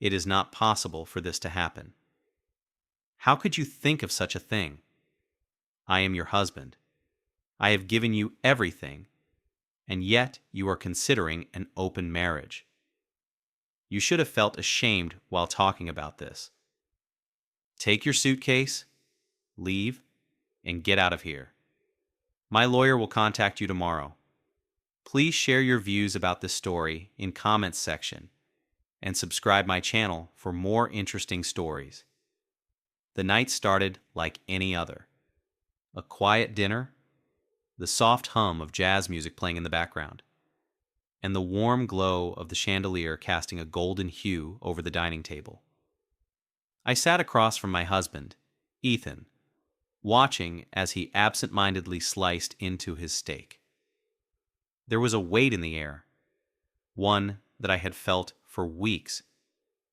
It is not possible for this to happen. How could you think of such a thing? I am your husband. I have given you everything, and yet you are considering an open marriage. You should have felt ashamed while talking about this. Take your suitcase, leave, and get out of here. My lawyer will contact you tomorrow. Please share your views about this story in comments section and subscribe my channel for more interesting stories. The night started like any other. A quiet dinner, the soft hum of jazz music playing in the background, and the warm glow of the chandelier casting a golden hue over the dining table. I sat across from my husband, Ethan, watching as he absent-mindedly sliced into his steak. There was a weight in the air, one that I had felt for weeks,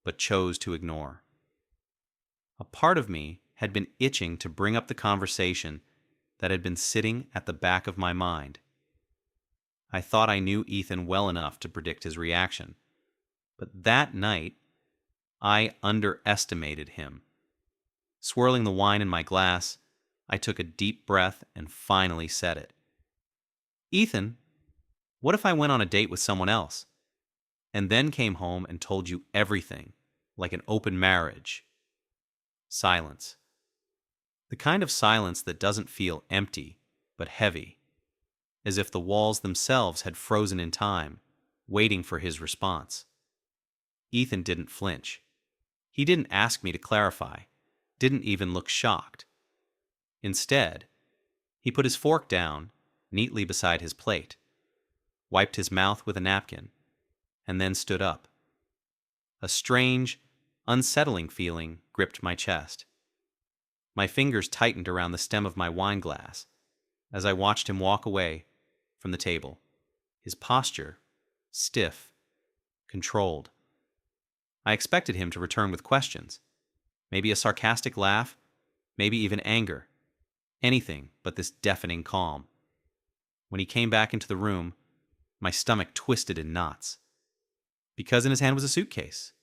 but chose to ignore. A part of me had been itching to bring up the conversation that had been sitting at the back of my mind. I thought I knew Ethan well enough to predict his reaction, but that night, I underestimated him. Swirling the wine in my glass, I took a deep breath and finally said it. Ethan, what if I went on a date with someone else, and then came home and told you everything, like an open marriage? Silence. The kind of silence that doesn't feel empty, but heavy, as if the walls themselves had frozen in time, waiting for his response. Ethan didn't flinch. He didn't ask me to clarify, didn't even look shocked. Instead, he put his fork down, neatly beside his plate, wiped his mouth with a napkin, and then stood up. A strange, unsettling feeling gripped my chest. My fingers tightened around the stem of my wine glass as I watched him walk away from the table, his posture stiff, controlled. I expected him to return with questions, maybe a sarcastic laugh, maybe even anger, anything but this deafening calm. When he came back into the room, my stomach twisted in knots, because in his hand was a suitcase.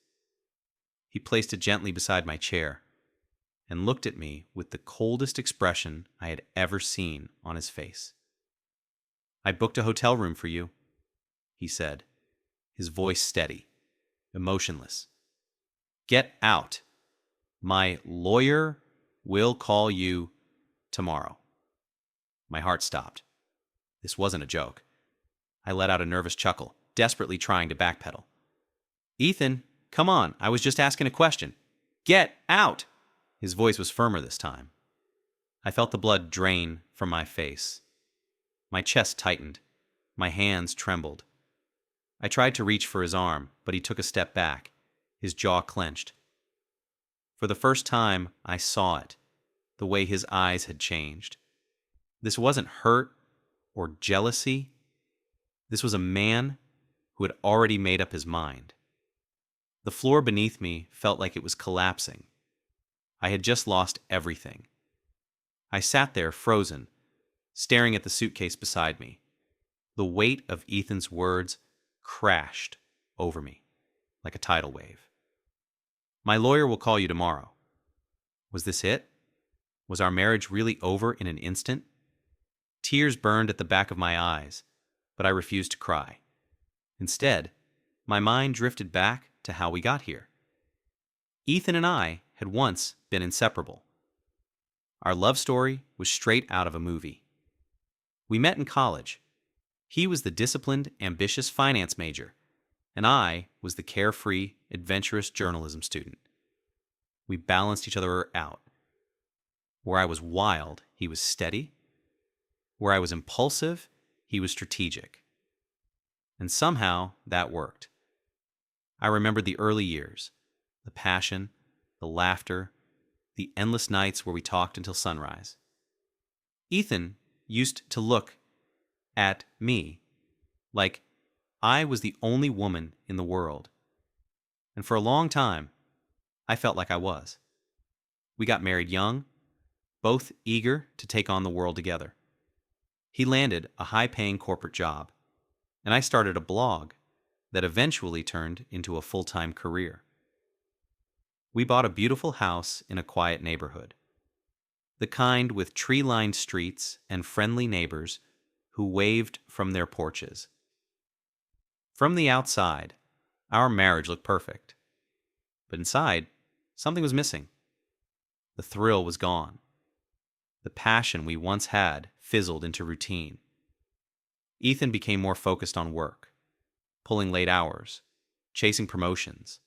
He placed it gently beside my chair and looked at me with the coldest expression I had ever seen on his face. I booked a hotel room for you, he said, his voice steady, emotionless. Get out. My lawyer will call you tomorrow. My heart stopped. This wasn't a joke. I let out a nervous chuckle, desperately trying to backpedal. Ethan, come on, I was just asking a question. Get out! His voice was firmer this time. I felt the blood drain from my face. My chest tightened. My hands trembled. I tried to reach for his arm, but he took a step back, his jaw clenched. For the first time, I saw it, the way his eyes had changed. This wasn't hurt or jealousy. This was a man who had already made up his mind. The floor beneath me felt like it was collapsing. I had just lost everything. I sat there frozen, staring at the suitcase beside me. The weight of Ethan's words crashed over me like a tidal wave. My lawyer will call you tomorrow. Was this it? Was our marriage really over in an instant? Tears burned at the back of my eyes, but I refused to cry. Instead, my mind drifted back to how we got here. Ethan and I had once been inseparable. Our love story was straight out of a movie. We met in college. He was the disciplined, ambitious finance major, and I was the carefree, adventurous journalism student. We balanced each other out. Where I was wild, he was steady. Where I was impulsive, he was strategic. And somehow that worked. I remembered the early years, the passion, the laughter, the endless nights where we talked until sunrise. Ethan used to look at me like I was the only woman in the world. And for a long time, I felt like I was. We got married young, both eager to take on the world together. He landed a high-paying corporate job, and I started a blog that eventually turned into a full-time career. We bought a beautiful house in a quiet neighborhood, the kind with tree-lined streets and friendly neighbors who waved from their porches. From the outside, our marriage looked perfect. But inside, something was missing. The thrill was gone. The passion we once had fizzled into routine. Ethan became more focused on work, pulling late hours, chasing promotions.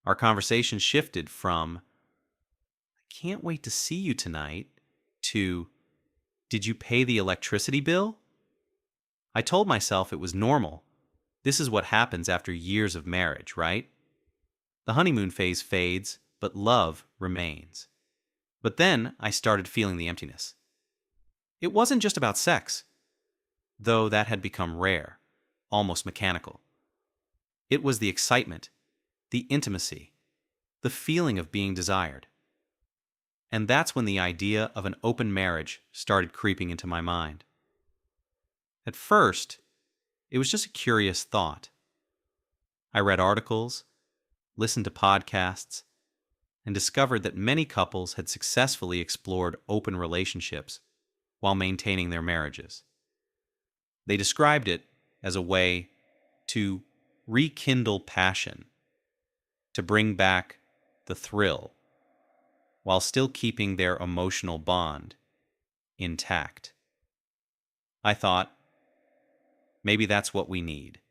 Our conversation shifted from, "I can't wait to see you tonight," to, "Did you pay the electricity bill?" I told myself it was normal. This is what happens after years of marriage, right? The honeymoon phase fades, but love remains. But then I started feeling the emptiness. It wasn't just about sex, though that had become rare, almost mechanical. It was the excitement, the intimacy, the feeling of being desired. And that's when the idea of an open marriage started creeping into my mind. At first, it was just a curious thought. I read articles, listened to podcasts, and discovered that many couples had successfully explored open relationships while maintaining their marriages. They described it as a way to rekindle passion, to bring back the thrill, while still keeping their emotional bond intact. I thought, maybe that's what we need.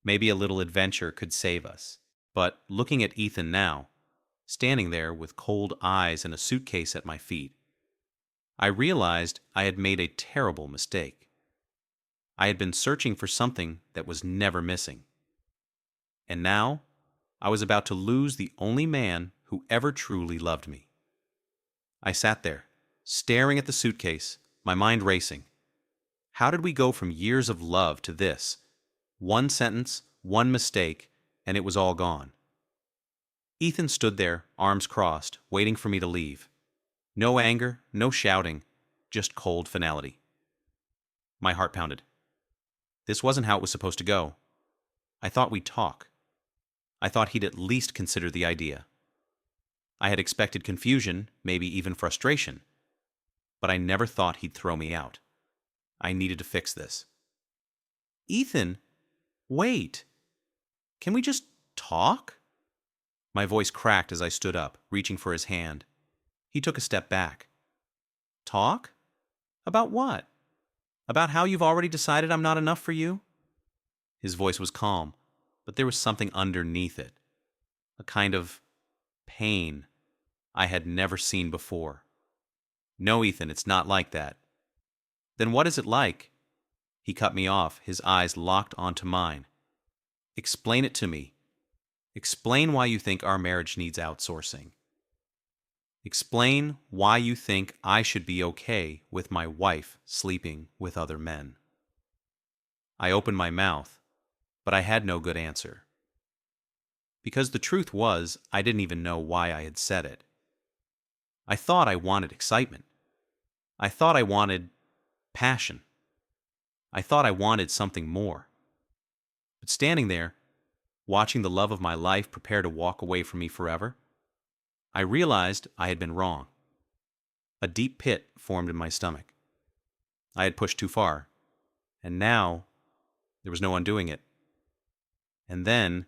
Maybe a little adventure could save us. But looking at Ethan now, standing there with cold eyes and a suitcase at my feet, I realized I had made a terrible mistake. I had been searching for something that was never missing. And now, I was about to lose the only man who ever truly loved me. I sat there, staring at the suitcase, my mind racing. How did we go from years of love to this? One sentence, one mistake, and it was all gone. Ethan stood there, arms crossed, waiting for me to leave. No anger, no shouting, just cold finality. My heart pounded. This wasn't how it was supposed to go. I thought we'd talk. I thought he'd at least consider the idea. I had expected confusion, maybe even frustration, but I never thought he'd throw me out. I needed to fix this. "Ethan, wait. Can we just talk?" My voice cracked as I stood up, reaching for his hand. He took a step back. "Talk? About what? About how you've already decided I'm not enough for you?" His voice was calm, but there was something underneath it. A kind of pain I had never seen before. "No, Ethan, it's not like that." "Then what is it like?" He cut me off, his eyes locked onto mine. "Explain it to me. Explain why you think our marriage needs outsourcing. Explain why you think I should be okay with my wife sleeping with other men." I opened my mouth, but I had no good answer. Because the truth was, I didn't even know why I had said it. I thought I wanted excitement. I thought I wanted passion. I thought I wanted something more. But standing there, watching the love of my life prepare to walk away from me forever, I realized I had been wrong. A deep pit formed in my stomach. I had pushed too far, and now there was no undoing it. And then,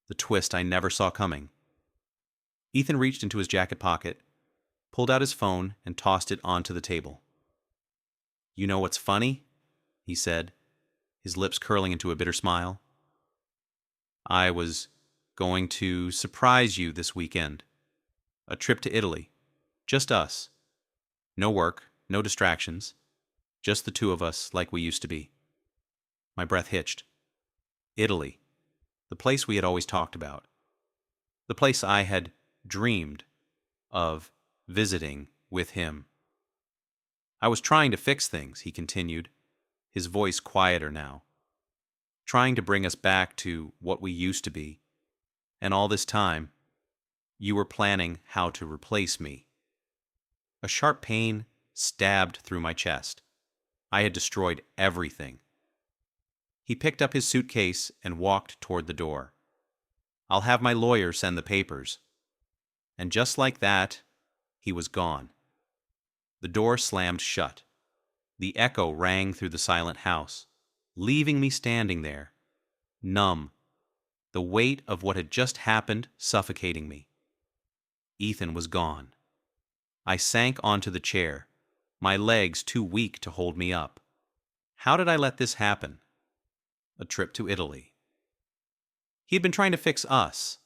the twist I never saw coming. Ethan reached into his jacket pocket, pulled out his phone, and tossed it onto the table. "You know what's funny?" he said, his lips curling into a bitter smile. "I was going to surprise you this weekend. A trip to Italy. Just us. No work, no distractions. Just the two of us like we used to be." My breath hitched. Italy. The place we had always talked about. The place I had dreamed of visiting with him. "I was trying to fix things," he continued, his voice quieter now. "Trying to bring us back to what we used to be. And all this time, you were planning how to replace me." A sharp pain stabbed through my chest. I had destroyed everything. He picked up his suitcase and walked toward the door. I'll have my lawyer send the papers. And just like that, he was gone. The door slammed shut. The echo rang through the silent house, leaving me standing there, numb, the weight of what had just happened suffocating me. Ethan was gone. I sank onto the chair, my legs too weak to hold me up. How did I let this happen? A trip to Italy. He had been trying to fix us,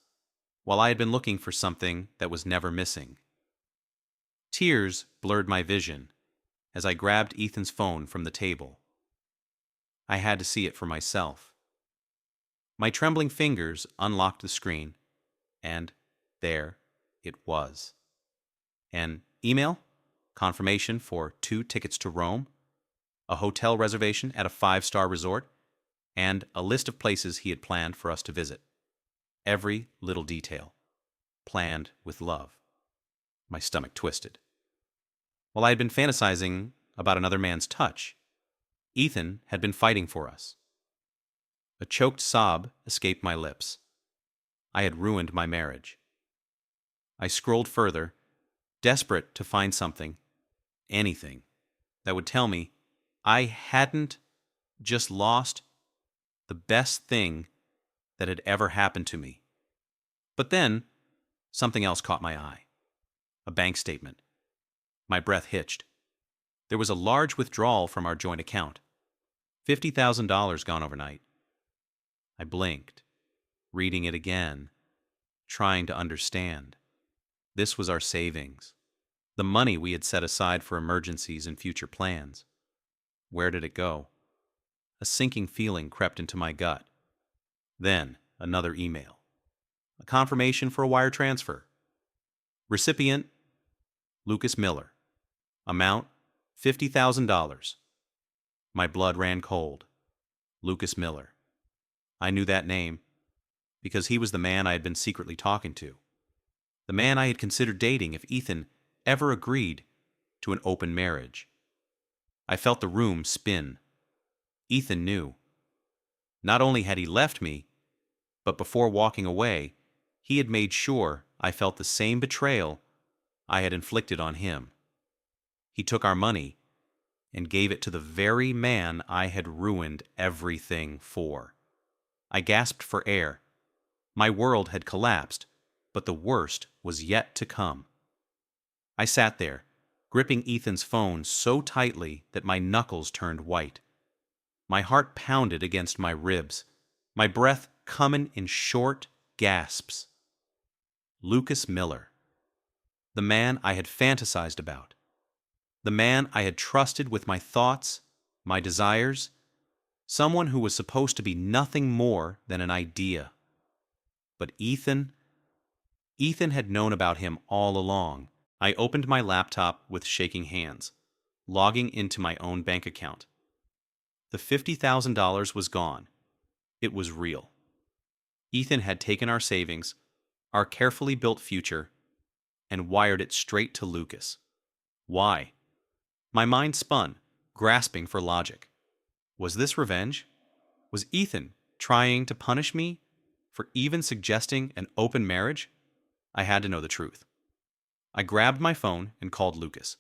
while I had been looking for something that was never missing. Tears blurred my vision as I grabbed Ethan's phone from the table. I had to see it for myself. My trembling fingers unlocked the screen, and there it was. An email, confirmation for 2 tickets to Rome, a hotel reservation at a 5-star resort, and a list of places he had planned for us to visit. Every little detail, planned with love. My stomach twisted. While I had been fantasizing about another man's touch, Ethan had been fighting for us. A choked sob escaped my lips. I had ruined my marriage. I scrolled further, desperate to find something, anything, that would tell me I hadn't just lost the best thing that had ever happened to me. But then, something else caught my eye. A bank statement. My breath hitched. There was a large withdrawal from our joint account. $50,000 gone overnight. I blinked, reading it again, trying to understand. This was our savings. The money we had set aside for emergencies and future plans. Where did it go? A sinking feeling crept into my gut. Then, another email. A confirmation for a wire transfer. Recipient, Lucas Miller. Amount, $50,000. My blood ran cold. Lucas Miller. I knew that name because he was the man I had been secretly talking to. The man I had considered dating if Ethan ever agreed to an open marriage. I felt the room spin. Ethan knew. Not only had he left me, but before walking away, he had made sure I felt the same betrayal I had inflicted on him. He took our money and gave it to the very man I had ruined everything for. I gasped for air. My world had collapsed, but the worst was yet to come. I sat there, gripping Ethan's phone so tightly that my knuckles turned white. My heart pounded against my ribs, my breath coming in short gasps. Lucas Miller. The man I had fantasized about. The man I had trusted with my thoughts, my desires. Someone who was supposed to be nothing more than an idea. But Ethan had known about him all along. I opened my laptop with shaking hands, logging into my own bank account. The $50,000 was gone. It was real. Ethan had taken our savings, our carefully built future, and wired it straight to Lucas. Why? My mind spun, grasping for logic. Was this revenge? Was Ethan trying to punish me for even suggesting an open marriage? I had to know the truth. I grabbed my phone and called Lucas.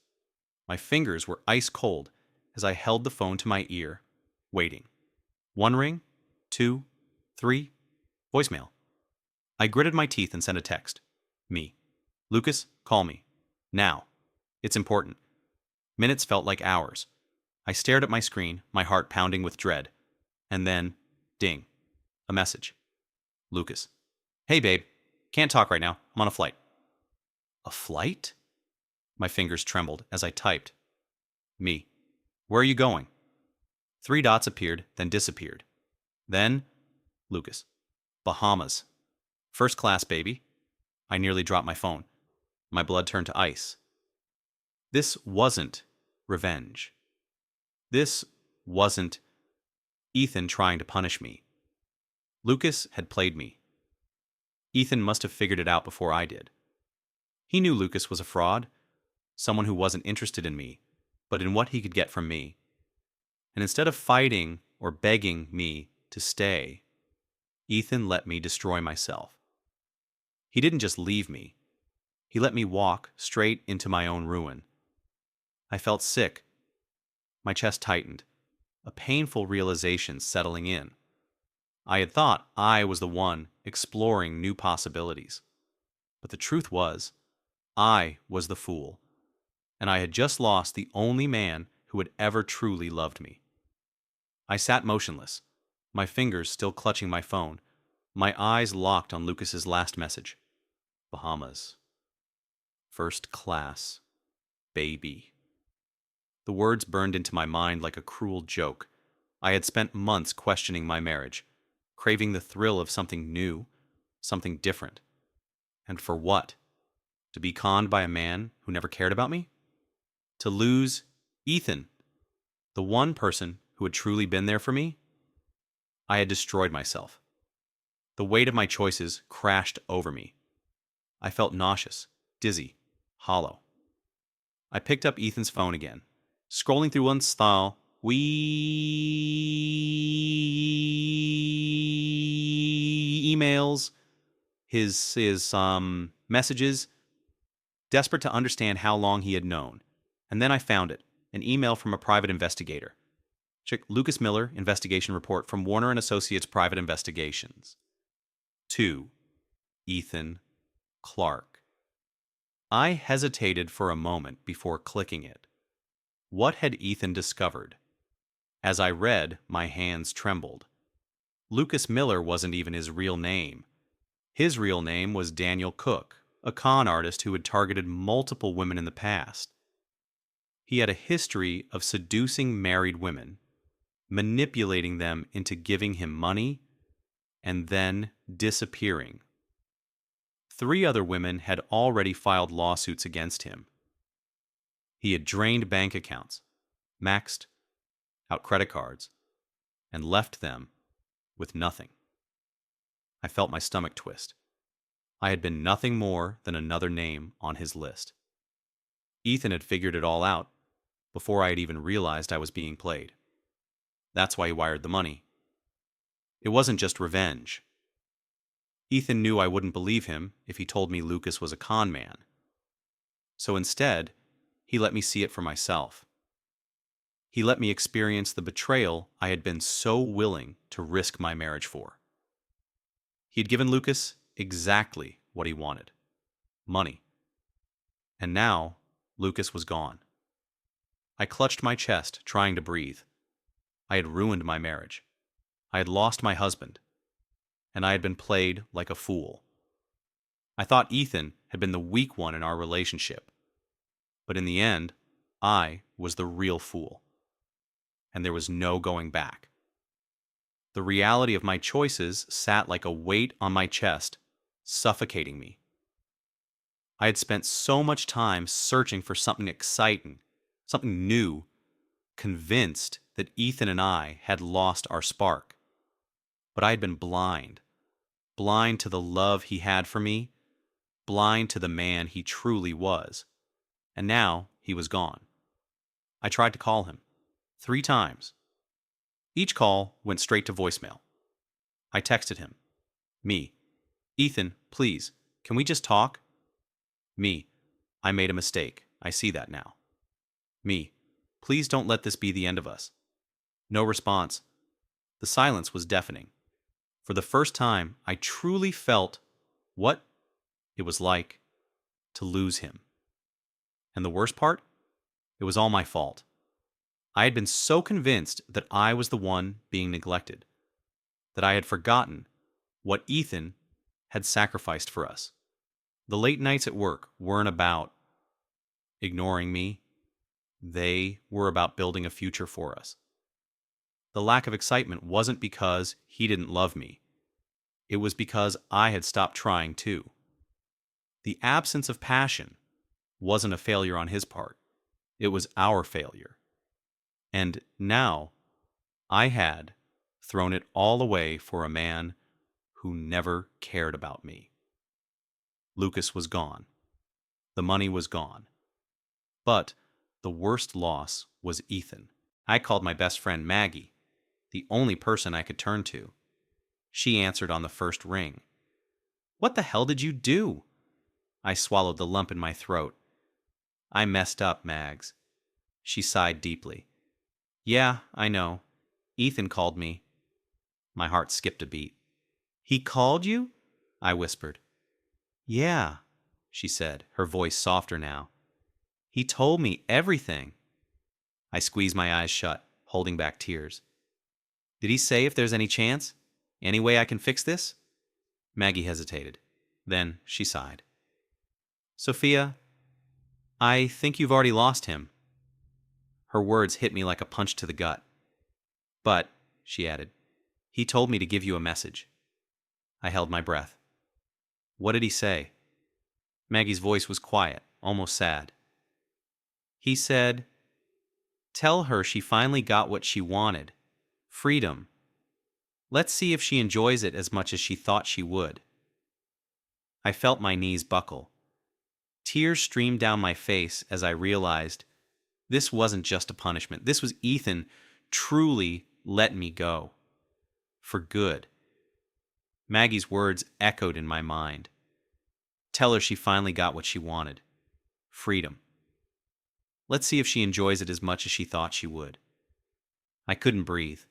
My fingers were ice cold as I held the phone to my ear, waiting. 1 ring, 2, 3, voicemail. I gritted my teeth and sent a text. Me. Lucas, call me. Now. It's important. Minutes felt like hours. I stared at my screen, my heart pounding with dread. And then, ding. A message. Lucas. Hey babe, can't talk right now. I'm on a flight. A flight? My fingers trembled as I typed. Me. Where are you going? 3 dots appeared, then disappeared. Then, Lucas. Bahamas. First class, baby. I nearly dropped my phone. My blood turned to ice. This wasn't revenge. This wasn't Ethan trying to punish me. Lucas had played me. Ethan must have figured it out before I did. He knew Lucas was a fraud, someone who wasn't interested in me, but in what he could get from me. And instead of fighting or begging me to stay, Ethan let me destroy myself. He didn't just leave me. He let me walk straight into my own ruin. I felt sick. My chest tightened, a painful realization settling in. I had thought I was the one exploring new possibilities. But the truth was, I was the fool, and I had just lost the only man who had ever truly loved me. I sat motionless, my fingers still clutching my phone, my eyes locked on Lucas's last message. Bahamas. First class. Baby. The words burned into my mind like a cruel joke. I had spent months questioning my marriage, craving the thrill of something new, something different. And for what? To be conned by a man who never cared about me? To lose Ethan, the one person who had truly been there for me? I had destroyed myself. The weight of my choices crashed over me. I felt nauseous, dizzy, hollow. I picked up Ethan's phone again, scrolling through Install, emails, his messages, desperate to understand how long he had known. And then I found it, an email from a private investigator. Check Lucas Miller, investigation report from Warner & Associates Private Investigations. To Ethan Clark. I hesitated for a moment before clicking it. What had Ethan discovered? As I read, my hands trembled. Lucas Miller wasn't even his real name. His real name was Daniel Cook, a con artist who had targeted multiple women in the past. He had a history of seducing married women, manipulating them into giving him money, and then disappearing. 3 other women had already filed lawsuits against him. He had drained bank accounts, maxed out credit cards, and left them with nothing. I felt my stomach twist. I had been nothing more than another name on his list. Ethan had figured it all out before I had even realized I was being played. That's why he wired the money. It wasn't just revenge. Ethan knew I wouldn't believe him if he told me Lucas was a con man. So instead, he let me see it for myself. He let me experience the betrayal I had been so willing to risk my marriage for. He had given Lucas exactly what he wanted: money. And now, Lucas was gone. I clutched my chest, trying to breathe. I had ruined my marriage. I had lost my husband. And I had been played like a fool. I thought Ethan had been the weak one in our relationship. But in the end, I was the real fool. And there was no going back. The reality of my choices sat like a weight on my chest, suffocating me. I had spent so much time searching for something exciting, something new, convinced that Ethan and I had lost our spark. But I had been blind to the love he had for me, blind to the man he truly was. And now he was gone. I tried to call him 3 times. Each call went straight to voicemail. I texted him. Me. Ethan, please, can we just talk? Me. I made a mistake. I see that now. Me. Please don't let this be the end of us. No response. The silence was deafening. For the first time, I truly felt what it was like to lose him. And the worst part? It was all my fault. I had been so convinced that I was the one being neglected, that I had forgotten what Ethan had sacrificed for us. The late nights at work weren't about ignoring me. They were about building a future for us. The lack of excitement wasn't because he didn't love me. It was because I had stopped trying too. The absence of passion wasn't a failure on his part. It was our failure. And now I had thrown it all away for a man who never cared about me. Lucas was gone. The money was gone. But the worst loss was Ethan. I called my best friend Maggie, the only person I could turn to. She answered on the first ring. What the hell did you do? I swallowed the lump in my throat. I messed up, Mags. She sighed deeply. Yeah, I know. Ethan called me. My heart skipped a beat. He called you? I whispered. Yeah, she said, her voice softer now. He told me everything. I squeezed my eyes shut, holding back tears. Did he say if there's any chance? Any way I can fix this? Maggie hesitated. Then she sighed. Sophia, I think you've already lost him. Her words hit me like a punch to the gut. But, she added, he told me to give you a message. I held my breath. What did he say? Maggie's voice was quiet, almost sad. He said, tell her she finally got what she wanted. Freedom. Let's see if she enjoys it as much as she thought she would. I felt my knees buckle. Tears streamed down my face as I realized this wasn't just a punishment. This was Ethan truly letting me go. For good. Maggie's words echoed in my mind. Tell her she finally got what she wanted. Freedom. Let's see if she enjoys it as much as she thought she would. I couldn't breathe.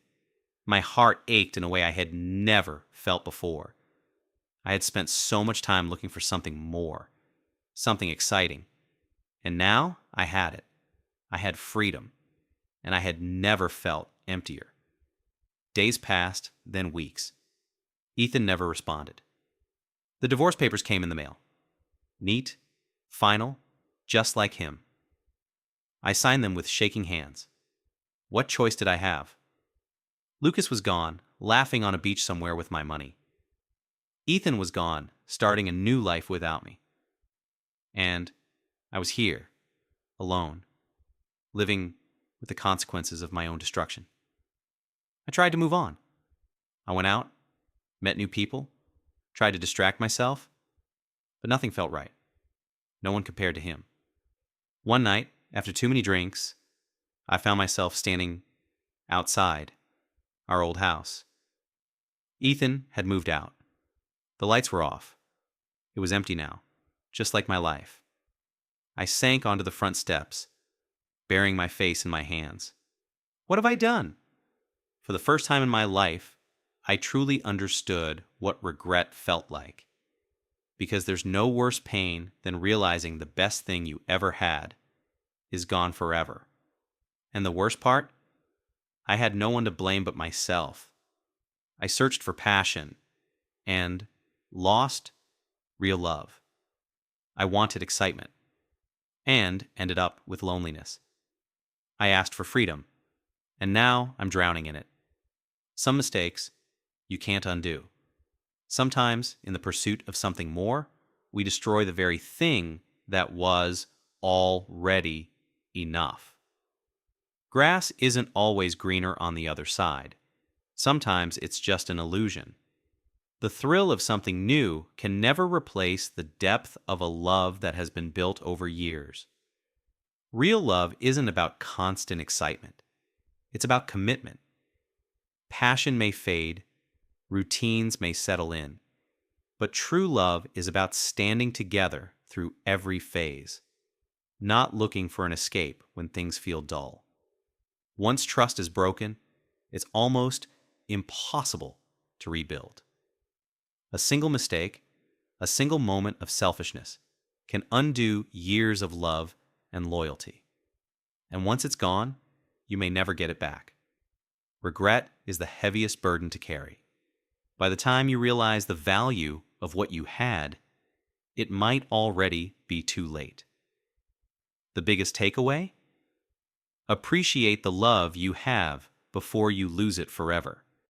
My heart ached in a way I had never felt before. I had spent so much time looking for something more, something exciting. And now I had it. I had freedom, and I had never felt emptier. Days passed, then weeks. Ethan never responded. The divorce papers came in the mail. Neat, final, just like him. I signed them with shaking hands. What choice did I have? Lucas was gone, laughing on a beach somewhere with my money. Ethan was gone, starting a new life without me. And I was here, alone, living with the consequences of my own destruction. I tried to move on. I went out, met new people, tried to distract myself, but nothing felt right. No one compared to him. One night, after too many drinks, I found myself standing outside our old house. Ethan had moved out. The lights were off. It was empty now, just like my life. I sank onto the front steps, burying my face in my hands. What have I done? For the first time in my life, I truly understood what regret felt like. Because there's no worse pain than realizing the best thing you ever had is gone forever. And the worst part? I had no one to blame but myself. I searched for passion and lost real love. I wanted excitement and ended up with loneliness. I asked for freedom, and now I'm drowning in it. Some mistakes you can't undo. Sometimes, in the pursuit of something more, we destroy the very thing that was already enough. Grass isn't always greener on the other side. Sometimes it's just an illusion. The thrill of something new can never replace the depth of a love that has been built over years. Real love isn't about constant excitement. It's about commitment. Passion may fade, routines may settle in, but true love is about standing together through every phase, not looking for an escape when things feel dull. Once trust is broken, it's almost impossible to rebuild. A single mistake, a single moment of selfishness can undo years of love and loyalty. And once it's gone, you may never get it back. Regret is the heaviest burden to carry. By the time you realize the value of what you had, it might already be too late. The biggest takeaway? Appreciate the love you have before you lose it forever.